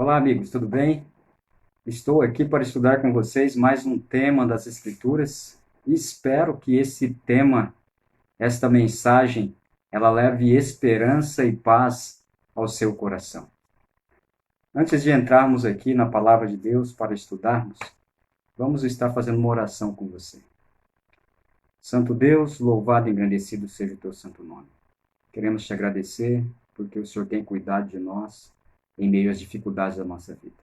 Olá, amigos, tudo bem? Estou aqui para estudar com vocês mais um tema das Escrituras e espero que esse tema, esta mensagem, ela leve esperança e paz ao seu coração. Antes de entrarmos aqui na palavra de Deus para estudarmos, vamos estar fazendo uma oração com você. Santo Deus, louvado e engrandecido seja o teu santo nome. Queremos te agradecer porque o Senhor tem cuidado de nós em meio às dificuldades da nossa vida.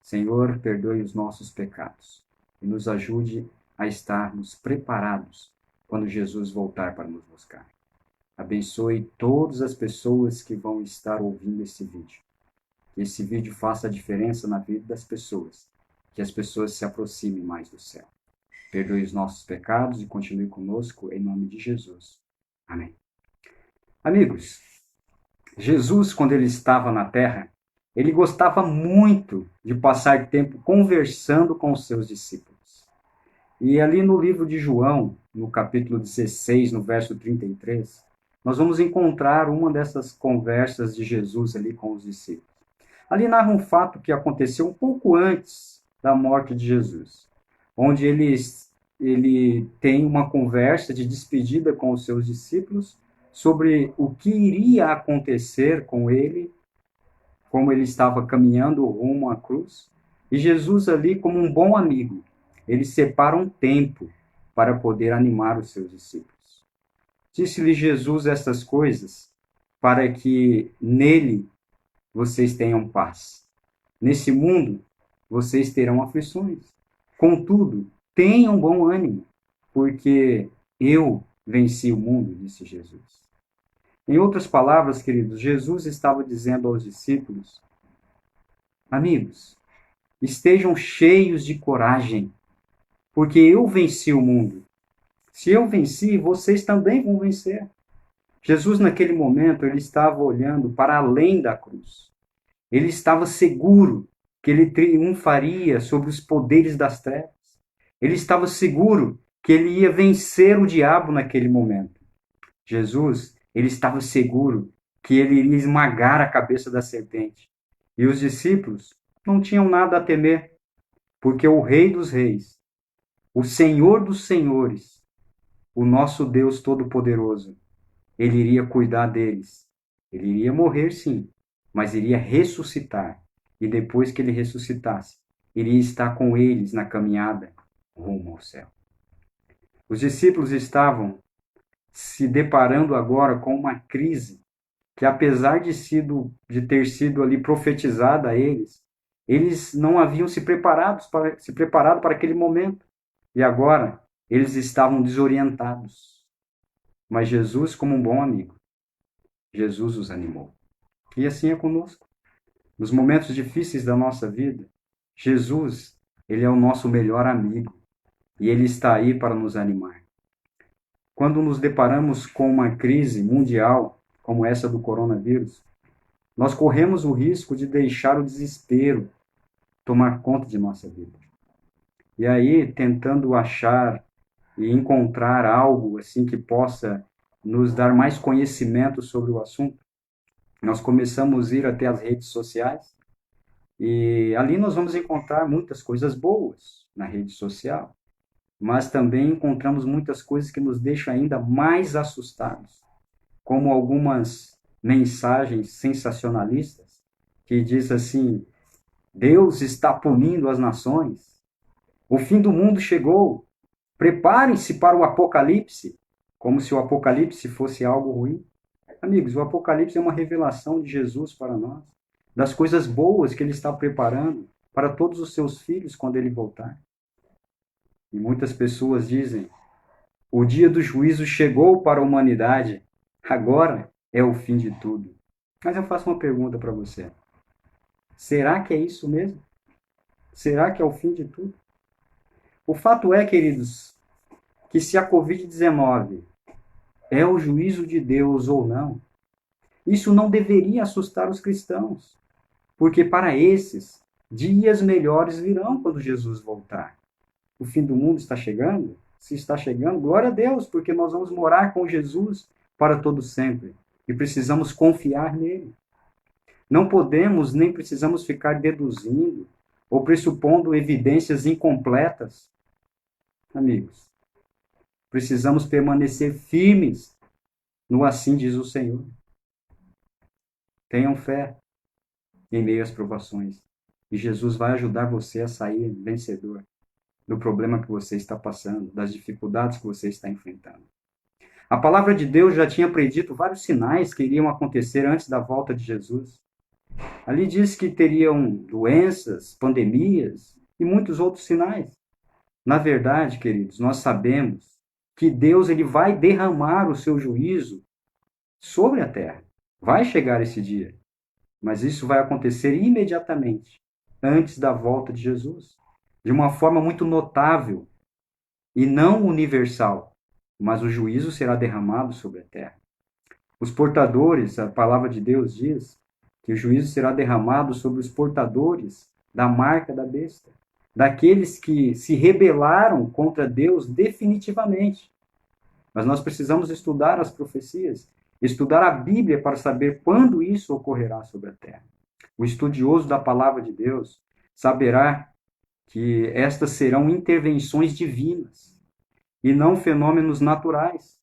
Senhor, perdoe os nossos pecados e nos ajude a estarmos preparados quando Jesus voltar para nos buscar. Abençoe todas as pessoas que vão estar ouvindo esse vídeo. Que esse vídeo faça a diferença na vida das pessoas, que as pessoas se aproximem mais do céu. Perdoe os nossos pecados e continue conosco em nome de Jesus. Amém. Amigos, Jesus, quando ele estava na terra, ele gostava muito de passar tempo conversando com os seus discípulos. E ali no livro de João, no capítulo 16, no verso 33, nós vamos encontrar uma dessas conversas de Jesus ali com os discípulos. Ali narra um fato que aconteceu um pouco antes da morte de Jesus, onde ele tem uma conversa de despedida com os seus discípulos sobre o que iria acontecer com ele, como ele estava caminhando rumo à cruz. E Jesus ali, como um bom amigo, ele separa um tempo para poder animar os seus discípulos. Disse-lhe Jesus estas coisas para que nele vocês tenham paz. Nesse mundo vocês terão aflições. Contudo, tenham bom ânimo, porque eu venci o mundo, disse Jesus. Em outras palavras, queridos, Jesus estava dizendo aos discípulos: amigos, estejam cheios de coragem, porque eu venci o mundo. Se eu venci, vocês também vão vencer. Jesus, naquele momento, ele estava olhando para além da cruz. Ele estava seguro que ele triunfaria sobre os poderes das trevas. Ele estava seguro que ele ia vencer o diabo naquele momento. Jesus, ele estava seguro que ele iria esmagar a cabeça da serpente. E os discípulos não tinham nada a temer, porque o Rei dos Reis, o Senhor dos Senhores, o nosso Deus Todo-Poderoso, ele iria cuidar deles. Ele iria morrer, sim, mas iria ressuscitar. E depois que ele ressuscitasse, iria estar com eles na caminhada rumo ao céu. Os discípulos estavam se deparando agora com uma crise que, apesar de ter sido ali profetizada a eles, eles não haviam se preparado para aquele momento. E agora eles estavam desorientados. Mas Jesus, como um bom amigo, Jesus os animou. E assim é conosco. Nos momentos difíceis da nossa vida, Jesus, ele é o nosso melhor amigo e ele está aí para nos animar. Quando nos deparamos com uma crise mundial, como essa do coronavírus, nós corremos o risco de deixar o desespero tomar conta de nossa vida. E aí, tentando achar e encontrar algo assim que possa nos dar mais conhecimento sobre o assunto, nós começamos a ir até as redes sociais e ali nós vamos encontrar muitas coisas boas na rede social, mas também encontramos muitas coisas que nos deixam ainda mais assustados, como algumas mensagens sensacionalistas que diz assim: Deus está punindo as nações, o fim do mundo chegou, preparem-se para o apocalipse, como se o apocalipse fosse algo ruim. Amigos, o apocalipse é uma revelação de Jesus para nós, das coisas boas que ele está preparando para todos os seus filhos quando ele voltar. E muitas pessoas dizem: o dia do juízo chegou para a humanidade, agora é o fim de tudo. Mas eu faço uma pergunta para você: será que é isso mesmo? Será que é o fim de tudo? O fato é, queridos, que se a Covid-19 é o juízo de Deus ou não, isso não deveria assustar os cristãos, porque para esses, dias melhores virão quando Jesus voltar. O fim do mundo está chegando? Se está chegando, glória a Deus, porque nós vamos morar com Jesus para todo sempre e precisamos confiar nele. Não podemos nem precisamos ficar deduzindo ou pressupondo evidências incompletas, amigos. Precisamos permanecer firmes no assim diz o Senhor. Tenham fé em meio às provações. E Jesus vai ajudar você a sair vencedor do problema que você está passando, das dificuldades que você está enfrentando. A palavra de Deus já tinha predito vários sinais que iriam acontecer antes da volta de Jesus. Ali diz que teriam doenças, pandemias e muitos outros sinais. Na verdade, queridos, nós sabemos que Deus ele vai derramar o seu juízo sobre a terra. Vai chegar esse dia, mas isso vai acontecer imediatamente, antes da volta de Jesus, de uma forma muito notável e não universal, mas o juízo será derramado sobre a terra. Os portadores, a palavra de Deus diz que o juízo será derramado sobre os portadores da marca da besta, daqueles que se rebelaram contra Deus definitivamente. Mas nós precisamos estudar as profecias, estudar a Bíblia para saber quando isso ocorrerá sobre a terra. O estudioso da palavra de Deus saberá que estas serão intervenções divinas e não fenômenos naturais.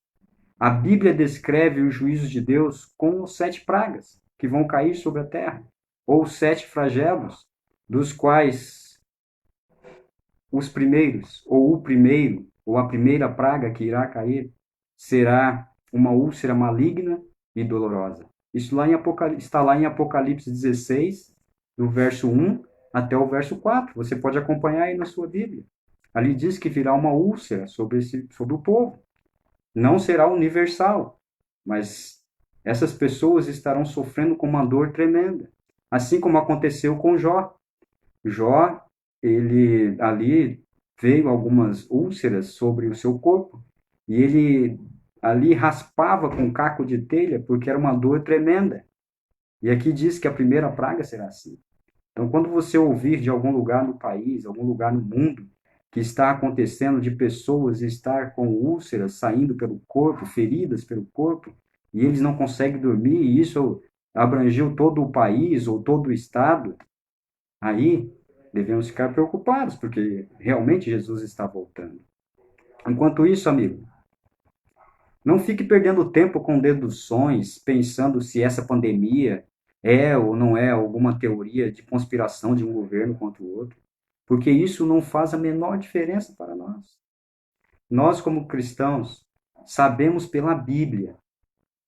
A Bíblia descreve os juízos de Deus como 7 pragas que vão cair sobre a terra, ou 7 flagelos, dos quais os primeiros, ou o primeiro, ou a primeira praga que irá cair, será uma úlcera maligna e dolorosa. Isso está lá em Apocalipse 16, do verso 1 até o verso 4. Você pode acompanhar aí na sua Bíblia. Ali diz que virá uma úlcera sobre o povo. Não será universal, mas essas pessoas estarão sofrendo com uma dor tremenda, assim como aconteceu com Jó. Jó, ele ali veio algumas úlceras sobre o seu corpo e ele ali raspava com um caco de telha porque era uma dor tremenda. E aqui diz que a primeira praga será assim. Então, quando você ouvir de algum lugar no país, algum lugar no mundo, que está acontecendo de pessoas estar com úlceras saindo pelo corpo, feridas pelo corpo, e eles não conseguem dormir, e isso abrangeu todo o país ou todo o estado, aí devemos ficar preocupados, porque realmente Jesus está voltando. Enquanto isso, amigo, não fique perdendo tempo com deduções, pensando se essa pandemia é ou não é alguma teoria de conspiração de um governo contra o outro, porque isso não faz a menor diferença para nós. Nós, como cristãos, sabemos pela Bíblia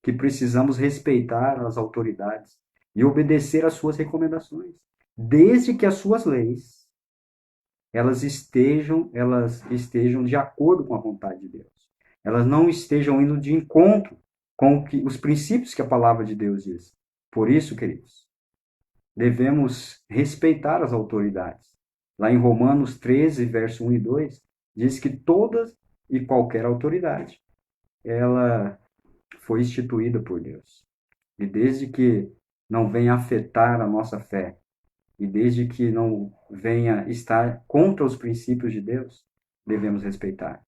que precisamos respeitar as autoridades e obedecer às suas recomendações, desde que as suas leis elas estejam de acordo com a vontade de Deus. Elas não estejam indo de encontro com os princípios que a palavra de Deus diz. Por isso, queridos, devemos respeitar as autoridades. Lá em Romanos 13, verso 1 e 2, diz que toda e qualquer autoridade, ela foi instituída por Deus. E desde que não venha afetar a nossa fé, e desde que não venha estar contra os princípios de Deus, devemos respeitar.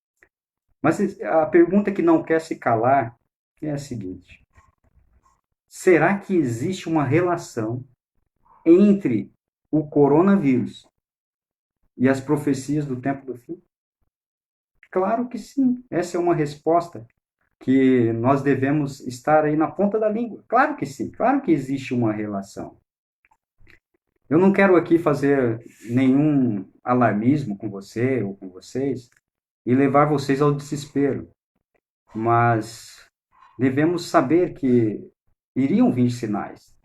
Mas a pergunta que não quer se calar é a seguinte: será que existe uma relação entre o coronavírus e as profecias do tempo do fim? Claro que sim. Essa é uma resposta que nós devemos estar aí na ponta da língua. Claro que sim. Claro que existe uma relação. Eu não quero aqui fazer nenhum alarmismo com você ou com vocês e levar vocês ao desespero, mas devemos saber que iriam vir sinais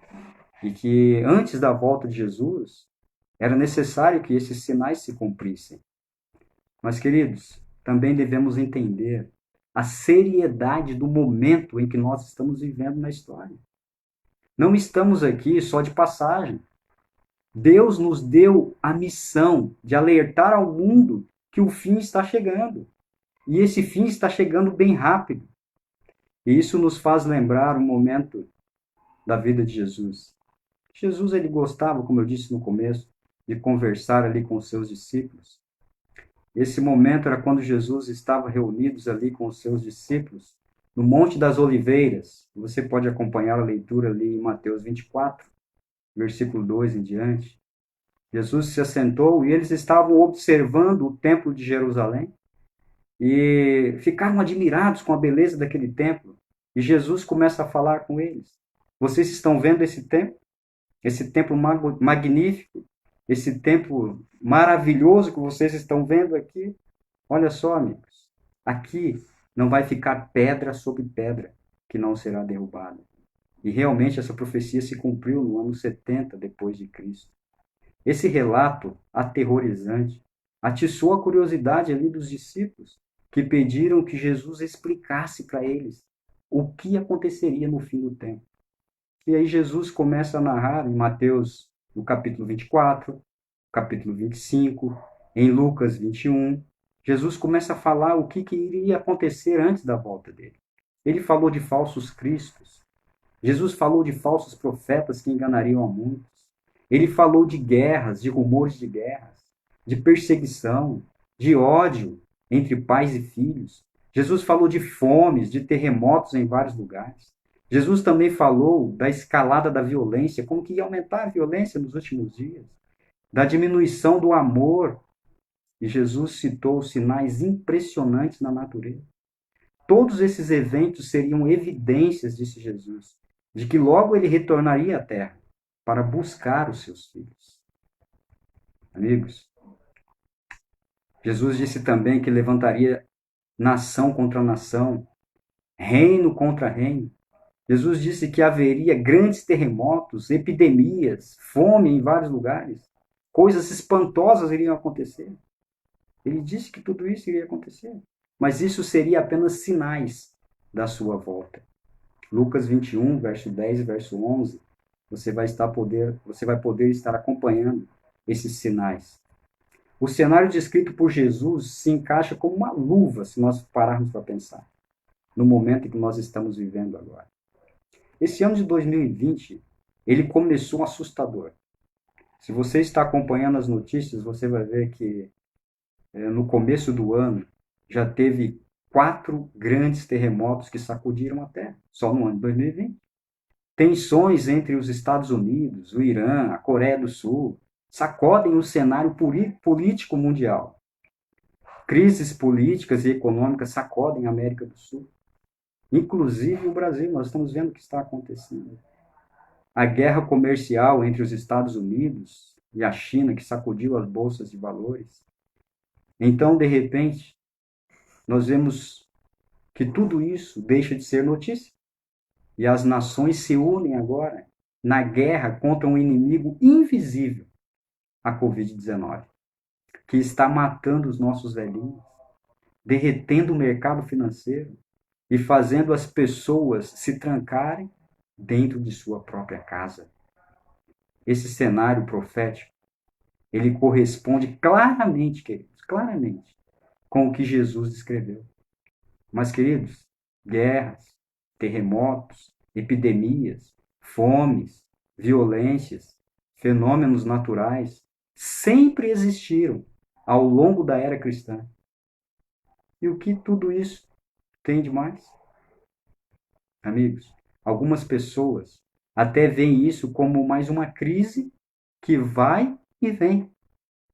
e que antes da volta de Jesus era necessário que esses sinais se cumprissem. Mas, queridos, também devemos entender a seriedade do momento em que nós estamos vivendo na história. Não estamos aqui só de passagem. Deus nos deu a missão de alertar ao mundo que o fim está chegando. E esse fim está chegando bem rápido. E isso nos faz lembrar um momento da vida de Jesus. Jesus, ele gostava, como eu disse no começo, de conversar ali com os seus discípulos. Esse momento era quando Jesus estava reunidos ali com os seus discípulos, no Monte das Oliveiras. Você pode acompanhar a leitura ali em Mateus 24. versículo 2 em diante. Jesus se assentou e eles estavam observando o templo de Jerusalém e ficaram admirados com a beleza daquele templo. E Jesus começa a falar com eles. Vocês estão vendo esse templo magnífico, esse templo maravilhoso que vocês estão vendo aqui? Olha só, amigos, aqui não vai ficar pedra sobre pedra que não será derrubada. E realmente essa profecia se cumpriu no ano 70 depois de Cristo. Esse relato aterrorizante atiçou a curiosidade ali dos discípulos, que pediram que Jesus explicasse para eles o que aconteceria no fim do tempo. E aí Jesus começa a narrar em Mateus, no capítulo 24, capítulo 25, em Lucas 21. Jesus começa a falar o que iria acontecer antes da volta dele. Ele falou de falsos cristos. Jesus falou de falsos profetas que enganariam a muitos. Ele falou de guerras, de rumores de guerras, de perseguição, de ódio entre pais e filhos. Jesus falou de fomes, de terremotos em vários lugares. Jesus também falou da escalada da violência, como que ia aumentar a violência nos últimos dias, da diminuição do amor. E Jesus citou sinais impressionantes na natureza. Todos esses eventos seriam evidências, disse Jesus, de que logo ele retornaria à terra para buscar os seus filhos. Amigos, Jesus disse também que levantaria nação contra nação, reino contra reino. Jesus disse que haveria grandes terremotos, epidemias, fome em vários lugares. Coisas espantosas iriam acontecer. Ele disse que tudo isso iria acontecer. Mas isso seria apenas sinais da sua volta. Lucas 21, verso 10 e verso 11, você vai poder estar acompanhando esses sinais. O cenário descrito por Jesus se encaixa como uma luva, se nós pararmos para pensar, no momento em que nós estamos vivendo agora. Esse ano de 2020, ele começou assustador. Se você está acompanhando as notícias, você vai ver que no começo do ano já teve 4 grandes terremotos que sacudiram a Terra, só no ano de 2020. Tensões entre os Estados Unidos, o Irã, a Coreia do Sul, sacodem o cenário político mundial. Crises políticas e econômicas sacodem a América do Sul. Inclusive o Brasil, nós estamos vendo o que está acontecendo. A guerra comercial entre os Estados Unidos e a China, que sacudiu as bolsas de valores. Então, de repente, nós vemos que tudo isso deixa de ser notícia. E as nações se unem agora na guerra contra um inimigo invisível, a Covid-19, que está matando os nossos velhinhos, derretendo o mercado financeiro e fazendo as pessoas se trancarem dentro de sua própria casa. Esse cenário profético, ele corresponde claramente, queridos, claramente, com o que Jesus descreveu. Mas, queridos, guerras, terremotos, epidemias, fomes, violências, fenômenos naturais sempre existiram ao longo da era cristã. E o que tudo isso tem de mais? Amigos, algumas pessoas até veem isso como mais uma crise que vai e vem.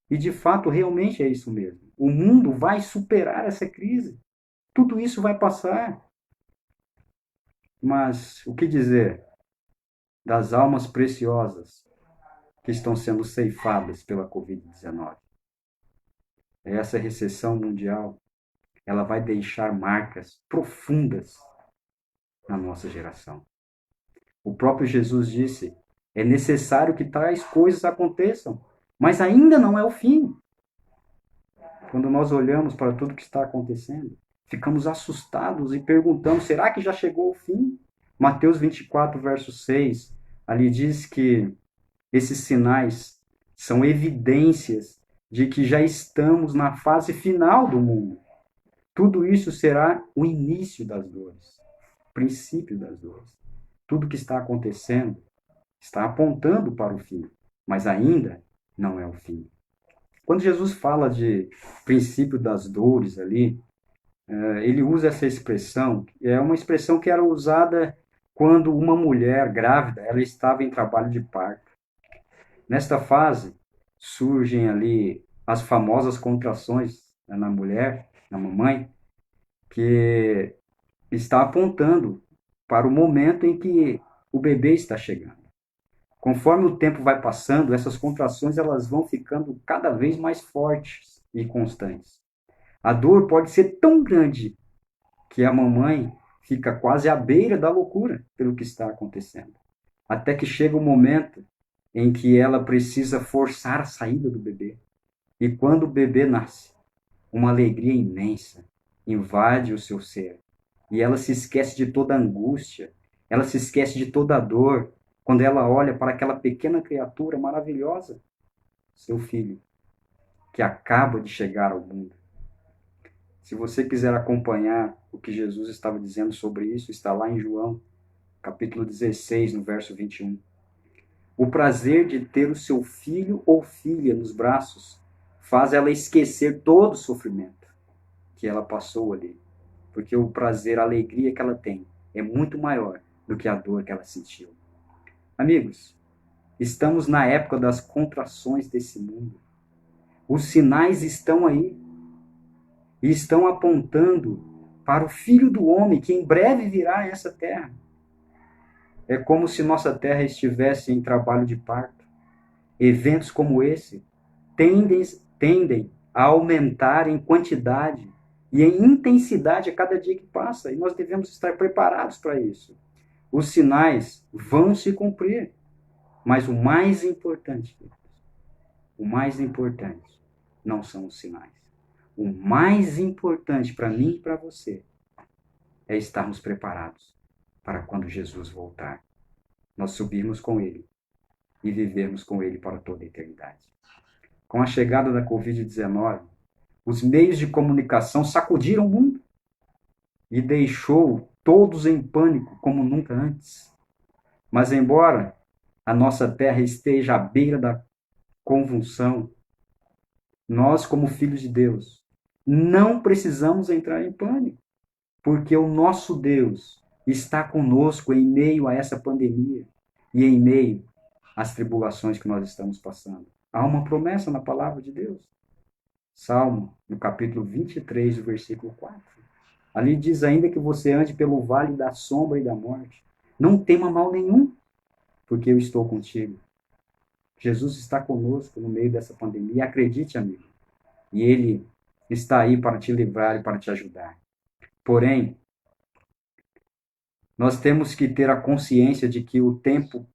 E de fato, realmente é isso mesmo. O mundo vai superar essa crise. Tudo isso vai passar. Mas o que dizer das almas preciosas que estão sendo ceifadas pela Covid-19? Essa recessão mundial, ela vai deixar marcas profundas na nossa geração. O próprio Jesus disse: é necessário que tais coisas aconteçam, mas ainda não é o fim. Quando nós olhamos para tudo que está acontecendo, ficamos assustados e perguntamos: será que já chegou o fim? Mateus 24, verso 6, ali diz que esses sinais são evidências de que já estamos na fase final do mundo. Tudo isso será o início das dores, o princípio das dores. Tudo que está acontecendo está apontando para o fim, mas ainda não é o fim. Quando Jesus fala de princípio das dores ali, ele usa essa expressão, é uma expressão que era usada quando uma mulher grávida ela estava em trabalho de parto. Nesta fase, surgem ali as famosas contrações, né, na mulher, na mamãe, que está apontando para o momento em que o bebê está chegando. Conforme o tempo vai passando, essas contrações elas vão ficando cada vez mais fortes e constantes. A dor pode ser tão grande que a mamãe fica quase à beira da loucura pelo que está acontecendo. Até que chega o momento em que ela precisa forçar a saída do bebê. E quando o bebê nasce, uma alegria imensa invade o seu ser. E ela se esquece de toda a angústia, ela se esquece de toda a dor, quando ela olha para aquela pequena criatura maravilhosa, seu filho, que acaba de chegar ao mundo. Se você quiser acompanhar o que Jesus estava dizendo sobre isso, está lá em João, capítulo 16, no verso 21. O prazer de ter o seu filho ou filha nos braços faz ela esquecer todo o sofrimento que ela passou ali. Porque o prazer, a alegria que ela tem é muito maior do que a dor que ela sentiu. Amigos, estamos na época das contrações desse mundo. Os sinais estão aí e estão apontando para o Filho do Homem que em breve virá a essa terra. É como se nossa terra estivesse em trabalho de parto. Eventos como esse tendem a aumentar em quantidade e em intensidade a cada dia que passa, e nós devemos estar preparados para isso. Os sinais vão se cumprir, mas o mais importante não são os sinais. O mais importante para mim e para você é estarmos preparados para quando Jesus voltar, nós subirmos com Ele e vivermos com Ele para toda a eternidade. Com a chegada da Covid-19, os meios de comunicação sacudiram o mundo e deixou todos em pânico como nunca antes. Mas embora a nossa terra esteja à beira da convulsão, nós, como filhos de Deus, não precisamos entrar em pânico, porque o nosso Deus está conosco em meio a essa pandemia e em meio às tribulações que nós estamos passando. Há uma promessa na palavra de Deus. Salmo, no capítulo 23, versículo 4. Ali diz ainda que você ande pelo vale da sombra e da morte. Não tema mal nenhum, porque eu estou contigo. Jesus está conosco no meio dessa pandemia. Acredite, amigo. E Ele está aí para te livrar e para te ajudar. Porém, nós temos que ter a consciência de que o tempo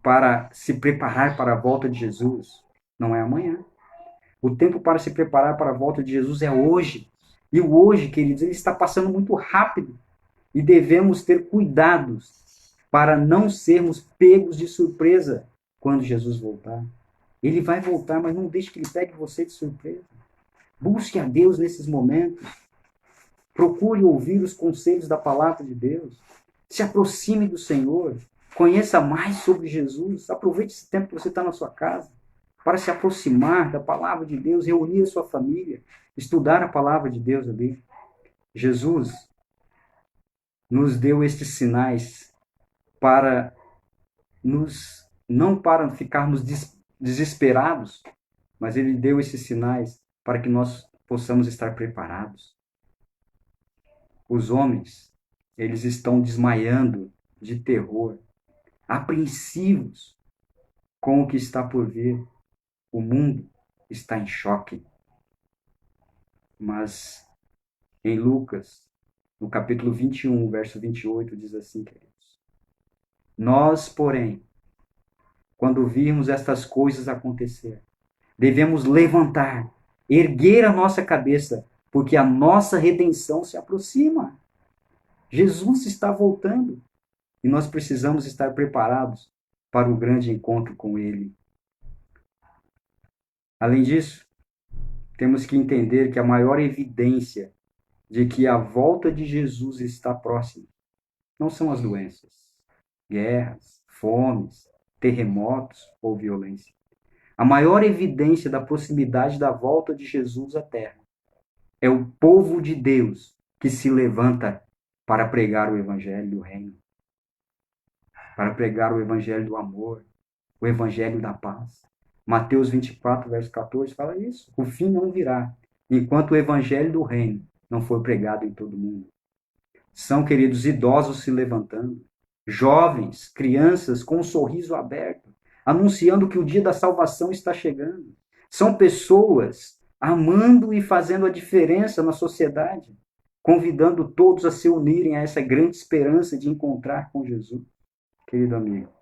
para se preparar para a volta de Jesus não é amanhã. O tempo para se preparar para a volta de Jesus é hoje. E o hoje, queridos, ele está passando muito rápido. E devemos ter cuidados para não sermos pegos de surpresa quando Jesus voltar. Ele vai voltar, mas não deixe que ele pegue você de surpresa. Busque a Deus nesses momentos. Procure ouvir os conselhos da palavra de Deus. Se aproxime do Senhor. Conheça mais sobre Jesus. Aproveite esse tempo que você está na sua casa para se aproximar da palavra de Deus, reunir a sua família, estudar a palavra de Deus ali. Jesus nos deu estes sinais para não para ficarmos desesperados, mas ele deu esses sinais para que nós possamos estar preparados. Os homens, eles estão desmaiando de terror, apreensivos com o que está por vir. O mundo está em choque. Mas em Lucas, no capítulo 21, verso 28, diz assim, queridos: Nós, porém, quando virmos estas coisas acontecer, devemos levantar, erguer a nossa cabeça, porque a nossa redenção se aproxima. Jesus está voltando e nós precisamos estar preparados para o grande encontro com Ele. Além disso, temos que entender que a maior evidência de que a volta de Jesus está próxima não são as doenças, guerras, fomes, terremotos ou violência. A maior evidência da proximidade da volta de Jesus à Terra é o povo de Deus que se levanta para pregar o evangelho do reino, para pregar o evangelho do amor, o evangelho da paz. Mateus 24, verso 14, fala isso. O fim não virá, enquanto o evangelho do reino não for pregado em todo o mundo. São, queridos, idosos se levantando, jovens, crianças com um sorriso aberto, anunciando que o dia da salvação está chegando. São pessoas amando e fazendo a diferença na sociedade, convidando todos a se unirem a essa grande esperança de encontrar com Jesus. Querido amigo,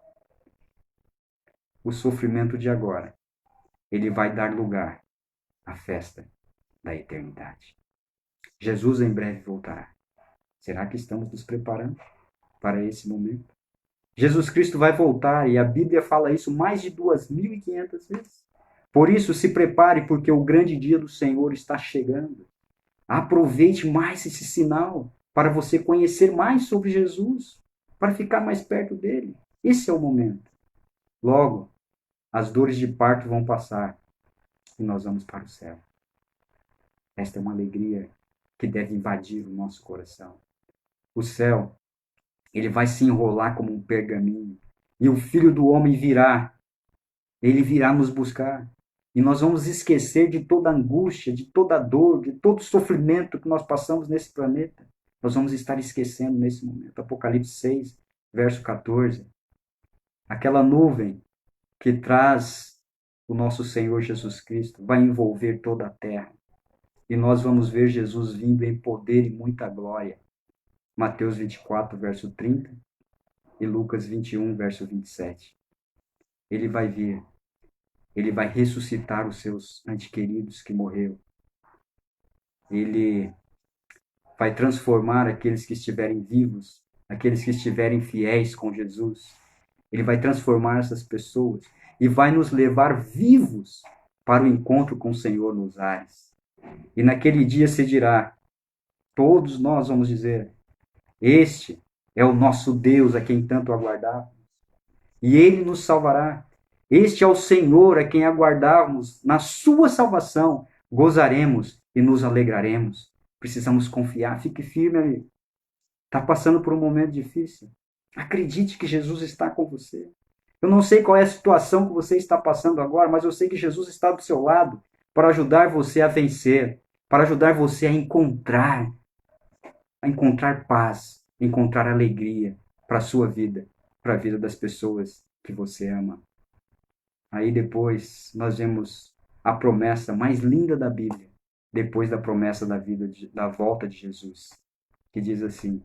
o sofrimento de agora, ele vai dar lugar à festa da eternidade. Jesus em breve voltará. Será que estamos nos preparando para esse momento? Jesus Cristo vai voltar e a Bíblia fala isso mais de 2.500 vezes. Por isso, se prepare, porque o grande dia do Senhor está chegando. Aproveite mais esse sinal para você conhecer mais sobre Jesus, para ficar mais perto dele. Esse é o momento. Logo, as dores de parto vão passar e nós vamos para o céu. Esta é uma alegria que deve invadir o nosso coração. O céu, ele vai se enrolar como um pergaminho e o Filho do Homem virá. Ele virá nos buscar. E nós vamos esquecer de toda angústia, de toda dor, de todo sofrimento que nós passamos nesse planeta. Nós vamos estar esquecendo nesse momento. Apocalipse 6, verso 14. Aquela nuvem que traz o nosso Senhor Jesus Cristo vai envolver toda a terra. E nós vamos ver Jesus vindo em poder e muita glória. Mateus 24, verso 30 e Lucas 21, verso 27. Ele vai vir. Ele vai ressuscitar os seus entes queridos que morreram. Ele vai transformar aqueles que estiverem vivos, aqueles que estiverem fiéis com Jesus. Ele vai transformar essas pessoas e vai nos levar vivos para o encontro com o Senhor nos ares. E naquele dia se dirá, todos nós vamos dizer, este é o nosso Deus a quem tanto aguardávamos. E ele nos salvará. Este é o Senhor a quem aguardávamos. Na sua salvação, gozaremos e nos alegraremos. Precisamos confiar. Fique firme, amigo. Está passando por um momento difícil. Acredite que Jesus está com você. Eu não sei qual é a situação que você está passando agora, mas eu sei que Jesus está do seu lado para ajudar você a vencer, para ajudar você a encontrar paz, encontrar alegria para a sua vida, para a vida das pessoas que você ama. Aí depois nós vemos a promessa mais linda da Bíblia, depois da promessa da volta de Jesus, que diz assim: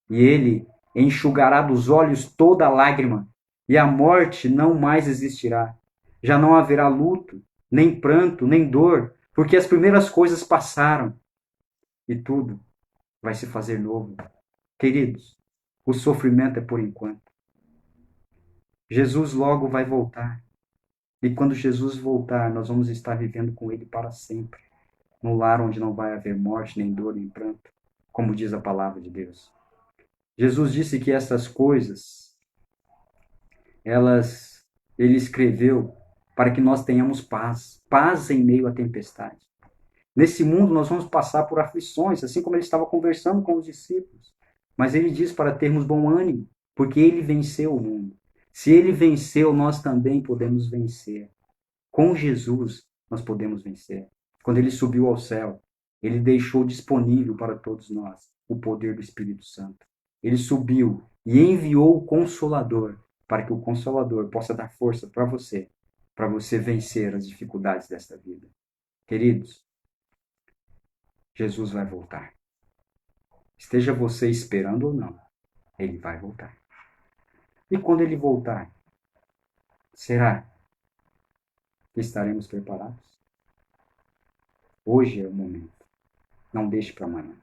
e ele enxugará dos olhos toda lágrima, e a morte não mais existirá. Já não haverá luto, nem pranto, nem dor, porque as primeiras coisas passaram e tudo vai se fazer novo. Queridos, o sofrimento é por enquanto. Jesus logo vai voltar. E quando Jesus voltar, nós vamos estar vivendo com ele para sempre, num lar onde não vai haver morte, nem dor, nem pranto, como diz a palavra de Deus. Jesus disse que essas coisas, ele escreveu para que nós tenhamos paz, paz em meio à tempestade. Nesse mundo nós vamos passar por aflições, assim como ele estava conversando com os discípulos. Mas ele diz para termos bom ânimo, porque ele venceu o mundo. Se ele venceu, nós também podemos vencer. Com Jesus, nós podemos vencer. Quando ele subiu ao céu, ele deixou disponível para todos nós o poder do Espírito Santo. Ele subiu e enviou o Consolador, para que o Consolador possa dar força para você vencer as dificuldades desta vida. Queridos, Jesus vai voltar. Esteja você esperando ou não, ele vai voltar. E quando ele voltar, será que estaremos preparados? Hoje é o momento. Não deixe para amanhã.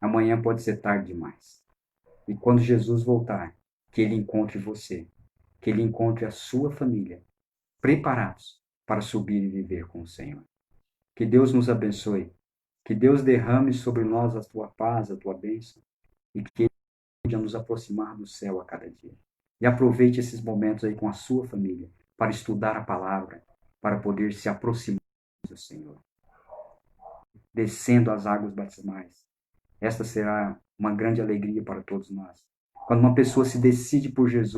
Amanhã pode ser tarde demais. E quando Jesus voltar, que ele encontre você, que ele encontre a sua família, preparados para subir e viver com o Senhor. Que Deus nos abençoe. Que Deus derrame sobre nós a tua paz, a tua bênção. E que ele ajude a nos aproximar do céu a cada dia. E aproveite esses momentos aí com a sua família, para estudar a palavra, para poder se aproximar do Senhor. Descendo as águas batismais. Esta será uma grande alegria para todos nós. Quando uma pessoa se decide por Jesus,